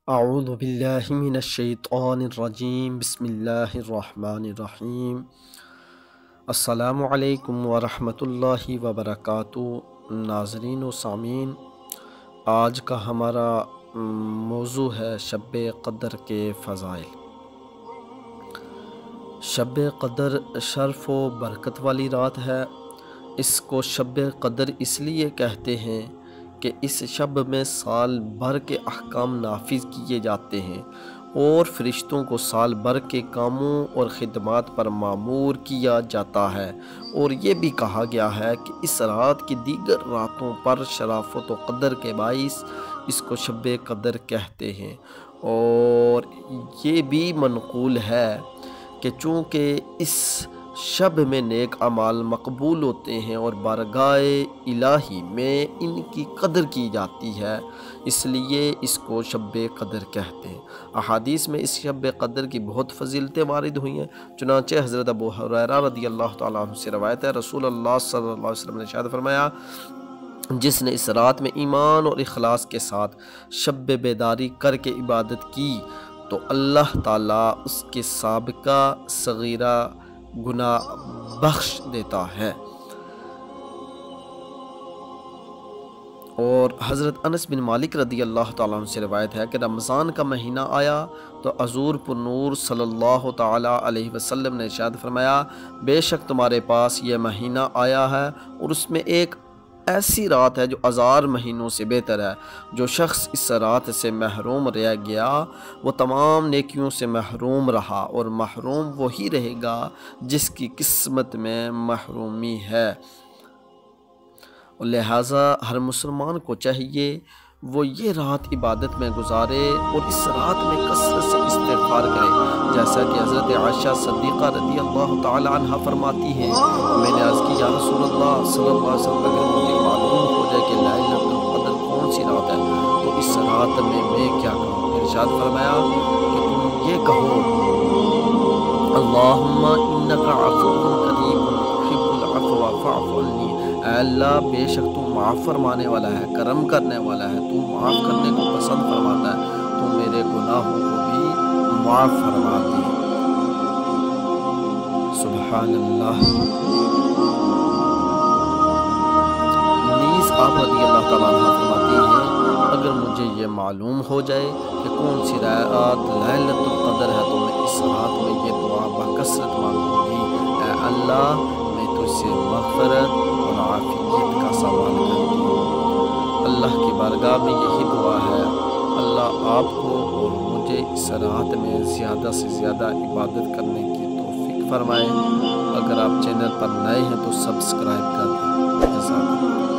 اعوذ باللہ من الشیطان الرجیم بسم اللہ الرحمن الرحیم۔ السلام علیکم ورحمۃ اللہ وبرکاتہ۔ ناظرین و سامعین، آج کا ہمارا موضوع ہے شب قدر کے فضائل۔ شب قدر شرف و برکت والی رات ہے۔ اس کو شب قدر اس لیے کہتے ہیں کہ اس شب میں سال بھر کے احکام نافذ کیے جاتے ہیں اور فرشتوں کو سال بھر کے کاموں اور خدمات پر مامور کیا جاتا ہے، اور یہ بھی کہا گیا ہے کہ اس رات کی دیگر راتوں پر شرافت و قدر کے باعث اس کو شب قدر کہتے ہیں۔ اور یہ بھی منقول ہے کہ چونکہ اس شب میں نیک اعمال مقبول ہوتے ہیں اور بارگاہ الہی میں ان کی قدر کی جاتی ہے، اس لیے اس کو شب قدر کہتے ہیں۔ احادیث میں اس شب قدر کی بہت فضیلتیں وارد ہوئی ہیں۔ چنانچہ حضرت ابو ہریرہ رضی اللہ تعالیٰ عنہ سے روایت ہے، رسول اللہ صلی اللہ علیہ وسلم نے ارشاد فرمایا، جس نے اس رات میں ایمان اور اخلاص کے ساتھ شب بیداری کر کے عبادت کی تو اللہ تعالیٰ اس کے سابقہ صغیرہ گناہ بخش دیتا ہے۔ اور حضرت انس بن مالک رضی اللہ تعالیٰ عنہ سے روایت ہے کہ رمضان کا مہینہ آیا تو حضور پر نور صلی اللہ تعالیٰ علیہ وسلم نے ارشاد فرمایا، بے شک تمہارے پاس یہ مہینہ آیا ہے اور اس میں ایک ایسی رات ہے جو 1000 مہینوں سے بہتر ہے۔ جو شخص اس رات سے محروم رہ گیا وہ تمام نیکیوں سے محروم رہا، اور محروم وہی رہے گا جس کی قسمت میں محرومی ہے۔ لہٰذا ہر مسلمان کو چاہیے وہ یہ رات عبادت میں گزارے اور اس رات میں کثرت سے استغفار کرے، جیسا کہ حضرت عائشہ صدیقہ رضی اللہ تعالی عنہ فرماتی ہیں، میں نے عرض کی یا رسول اللہ صلی اللہ علیہ وسلم، اگر مجھے معلوم ہو جائے کہ لیلۃ القدر کون سی رات ہے تو اس رات میں کیا کہوں؟ ارشاد فرمایا کہ تم یہ کہو، اللہم انک عفو کریم تحب العفو فاعف عنی، اے اللہ بے شک تو معاف فرمانے والا ہے، کرم کرنے والا ہے، تو معاف کرنے کو پسند فرماتا ہے، تو میرے گناہوں کو بھی معاف فرما دے۔ سبحان اللہ۔ نیز آپ رضی اللہ تعالیٰ عنہ فرماتی ہیں، اگر مجھے یہ معلوم ہو جائے کہ کون سی رات لیلۃ القدر ہے تو میں اس رات میں یہ دعا بکثرت مانگوں گی، اے اللہ میں تجھ سے مغفرت اور عافیت کا سوال کرتی ہوں۔ اللہ کی بارگاہ میں یہی دعا ہے، اللہ آپ کو اور مجھے اس رات میں زیادہ سے زیادہ عبادت کرنے کی توفیق فرمائے۔ اگر آپ چینل پر نئے ہیں تو سبسکرائب کر دیں۔ جزاک اللہ۔